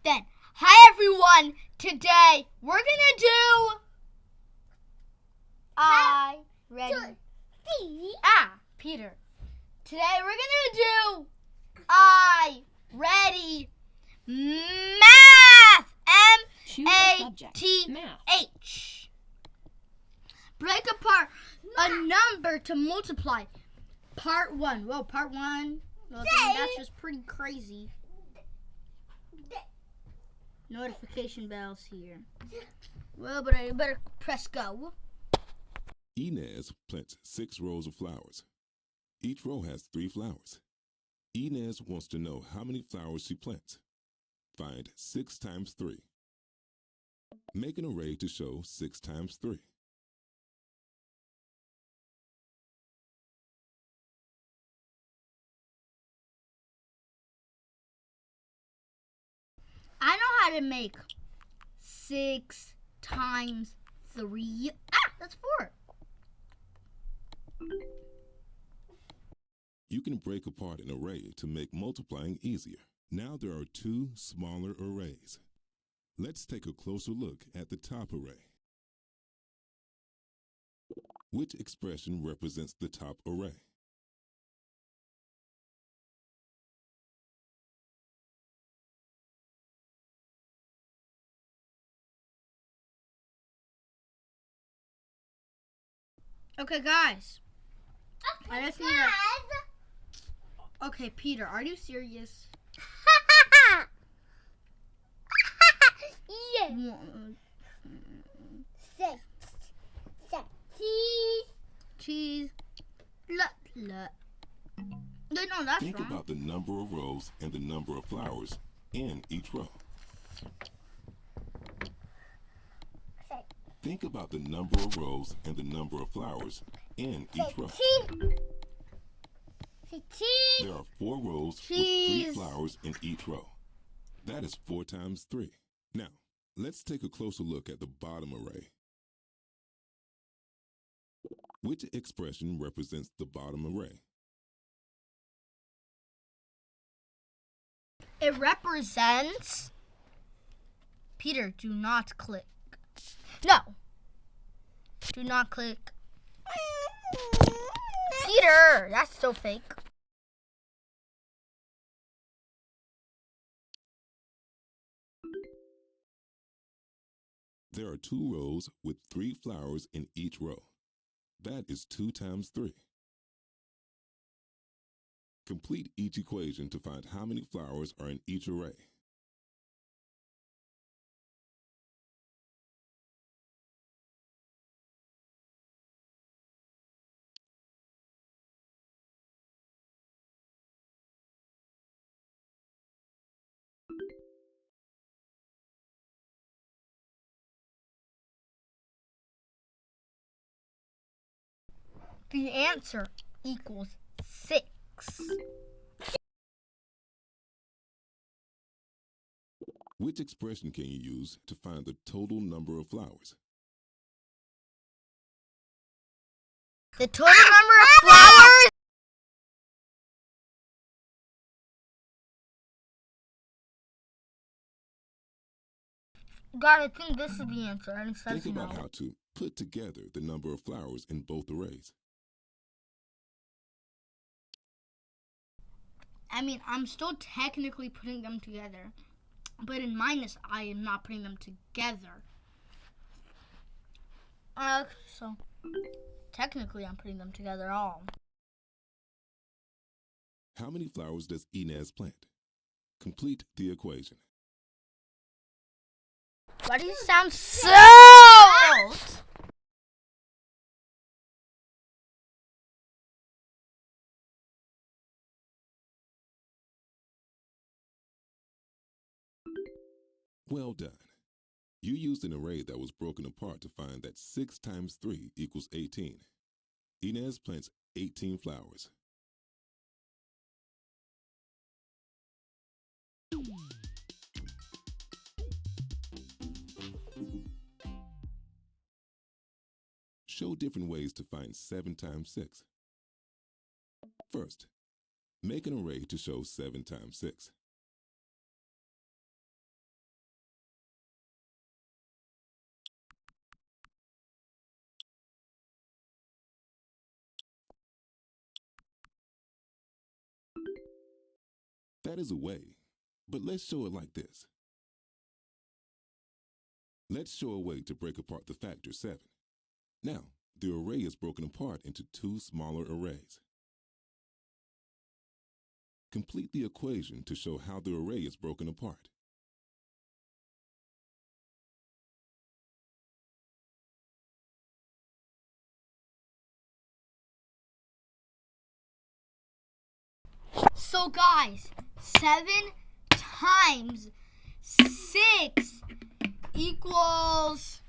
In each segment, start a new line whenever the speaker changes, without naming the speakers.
Then, hi everyone. Today we're gonna do. Ready? Peter. Today we're gonna do. Ready? Math. M-A-T-H. Break apart a number to multiply. Part 1. Whoa, part 1. Well, that's just pretty crazy. Notification bells here. Well, but I better press go.
Inez plants 6 rows of flowers. Each row has 3 flowers. Inez wants to know how many flowers she plants. Find 6 times 3. Make an array to show 6 times 3.
I know how to make 6 times 3. That's 4.
You can break apart an array to make multiplying easier. Now there are 2 smaller arrays. Let's take a closer look at the top array. Which expression represents the top array?
Okay, guys. I just need Okay, Peter, are you serious?
Yeah. Six.
Cheese. No, that's
Think
wrong.
about the number of rows and the number of flowers in each row. Think about the number of rows and the number of flowers in each row. There are 4 rows with 3 flowers in each row. That is 4 times 3. Now, let's take a closer look at the bottom array. Which expression represents the bottom array?
It represents. Peter, do not click. No. Do not click. Peter, that's so fake.
There are 2 rows with 3 flowers in each row. That is 2 times 3. Complete each equation to find how many flowers are in each array.
The answer equals 6.
Which expression can you use to find the total number of flowers?
The total number of flowers. God, I think this is the answer. And it says
Think about
no.
how to put together the number of flowers in both arrays.
I mean, I'm still technically putting them together. But in minus, I am not putting them together. So, technically, I'm putting them together all.
How many flowers does Inez plant? Complete the equation.
Why do you sound so old?
Well done. You used an array that was broken apart to find that 6 times 3 equals 18. Inez plants 18 flowers. Show different ways to find 7 times 6. First, make an array to show 7 times 6. That is a way, but let's show it like this. Let's show a way to break apart the factor 7. Now, the array is broken apart into 2 smaller arrays. Complete the equation to show how the array is broken apart.
So guys, 7 times 6 equals...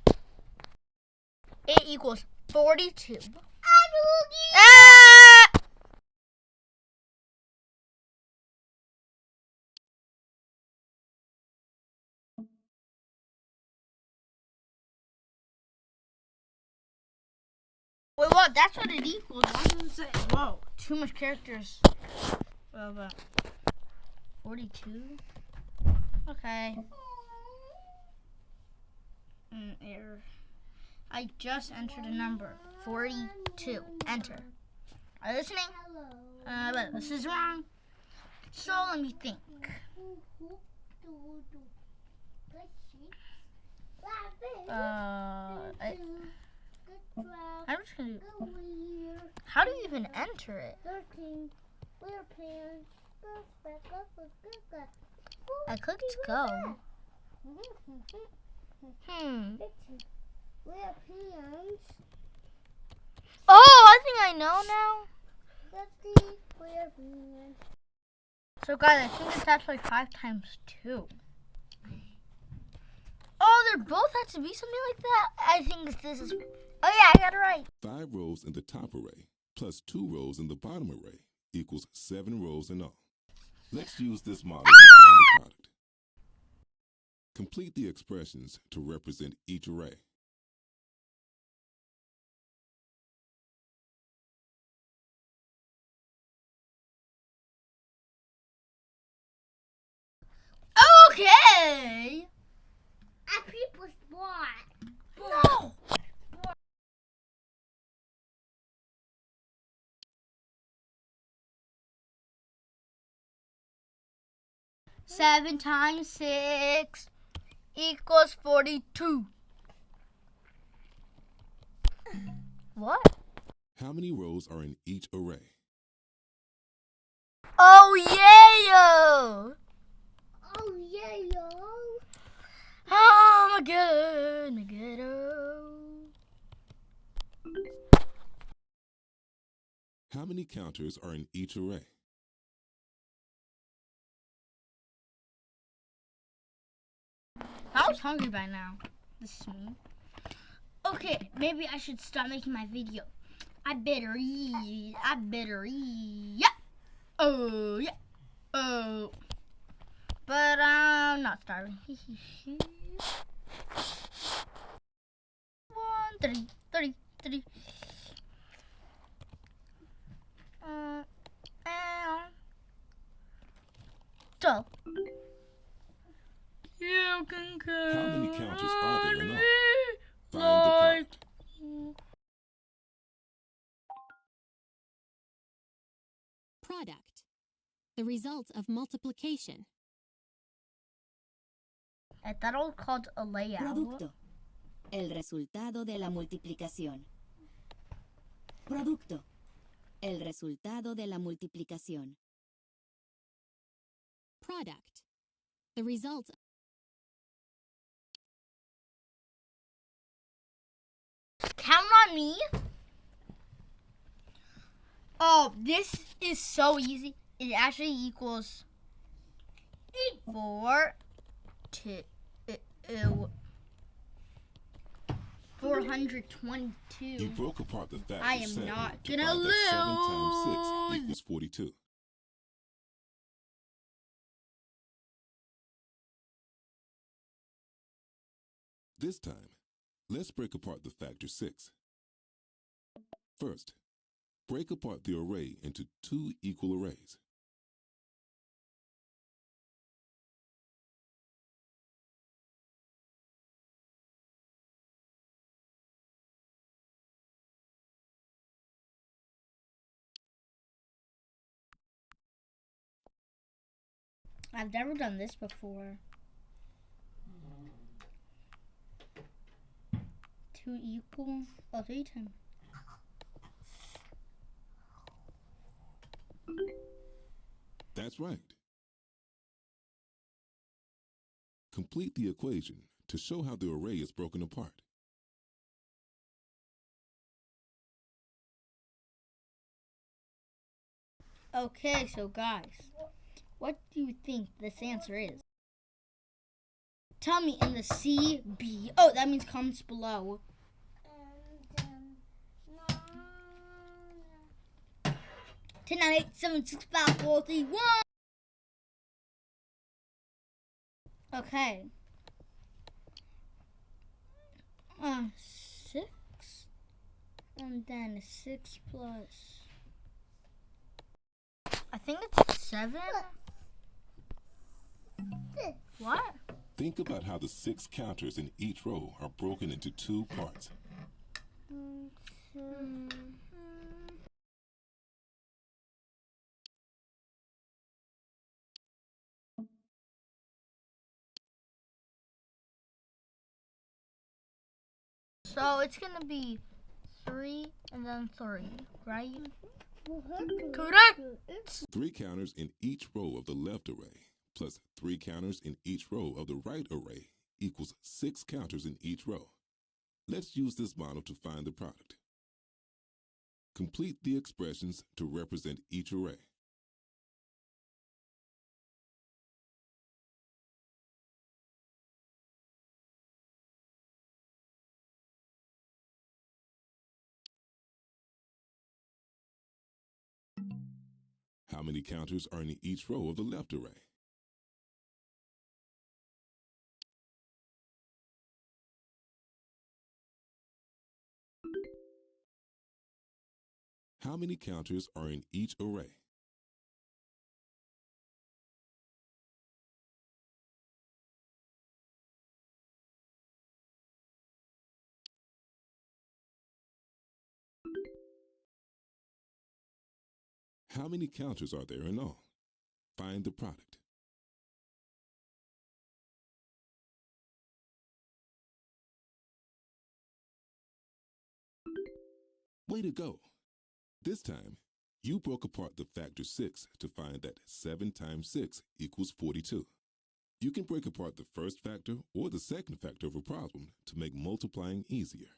It equals 42. Wait, what? That's what it equals. Why does it say? Whoa, too much characters. Well, but 42. Okay. Error. I just entered a number. 42. Enter. Are you listening? But this is wrong. So let me think. I'm just gonna. How do you even enter it? I clicked go. Oh, I think I know now. So guys, I think it's actually 5 times 2. Oh, they both have to be something like that? I think this is... Oh yeah, I got it right.
5 rows in the top array plus 2 rows in the bottom array equals 7 rows in all. Let's use this model to find the product. Complete the expressions to represent each array.
Okay. People spot. No. 7 times 6 equals 42. What?
How many rows are in each array?
Oh yeah. Oh yeah. Oh my god, my ghetto.
How many counters are in each array?
I was hungry by now. This is me. Okay, maybe I should stop making my video. I better eat. Yeah. Oh, yeah. Oh. But I'm not starving. 1, 3. And 12. You can count.
How many counters are there in all? Find the product.
Product. The result of multiplication.
I thought it was called a layout.
Producto. El resultado de la multiplicación. Producto. El resultado de la multiplicación.
Product. The result.
Count on me. Oh, this is so easy. It actually equals 422.
You broke apart the factor
I am
7
not
to
gonna
find that 7 times 6
lose.
equals 42. This time, let's break apart the factor 6. First, break apart the array into 2 equal arrays.
I've never done this before. 2 equal, 3 times.
That's right. Complete the equation to show how the array is broken apart.
Okay, so guys, what do you think this answer is? Tell me in the CB. Oh, that means comments below. 10, 9, 8, 7, 6, 5, 4, 3, 1. Okay. 6. And then 6 plus. I think it's 7. What?
Think about how the 6 counters in each row are broken into 2 parts.
So it's gonna be 3 and then 3, right? Correct.
3 counters in each row of the left array plus 3 counters in each row of the right array equals 6 counters in each row. Let's use this model to find the product. Complete the expressions to represent each array. How many counters are in each row of the left array? How many counters are in each array? How many counters are there in all? Find the product. Way to go! This time, you broke apart the factor 6 to find that 7 times 6 equals 42. You can break apart the first factor or the second factor of a problem to make multiplying easier.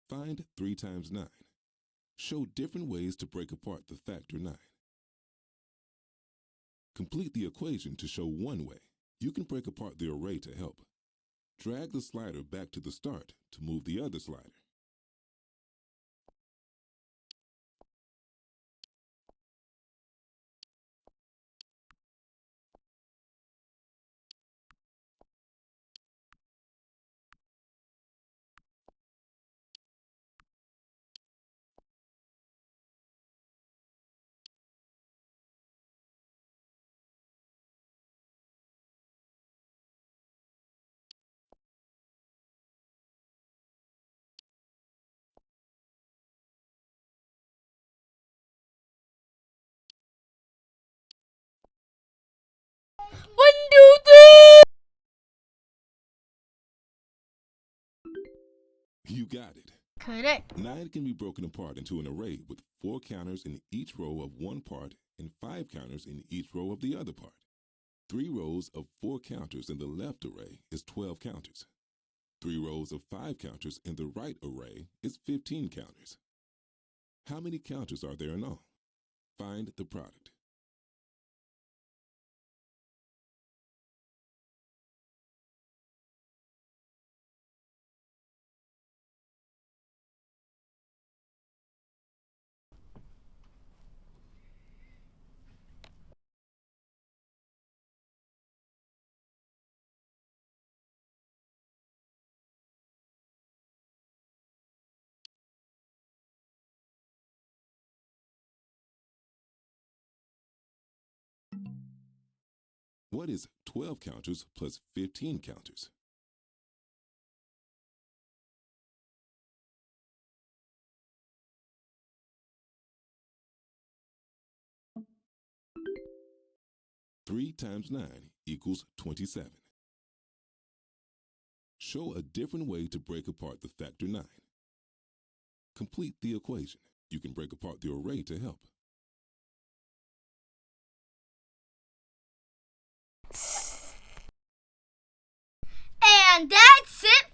Find 3 times 9. Show different ways to break apart the factor 9. Complete the equation to show one way. You can break apart the array to help. Drag the slider back to the start to move the other slider.
One, two, three.
You got it.
Correct.
9 can be broken apart into an array with 4 counters in each row of one part and 5 counters in each row of the other part. 3 rows of 4 counters in the left array is 12 counters. 3 rows of 5 counters in the right array is 15 counters. How many counters are there in all? Find the product. What is 12 counters plus 15 counters? 3 times 9 equals 27. Show a different way to break apart the factor 9. Complete the equation. You can break apart the array to help.
And that's it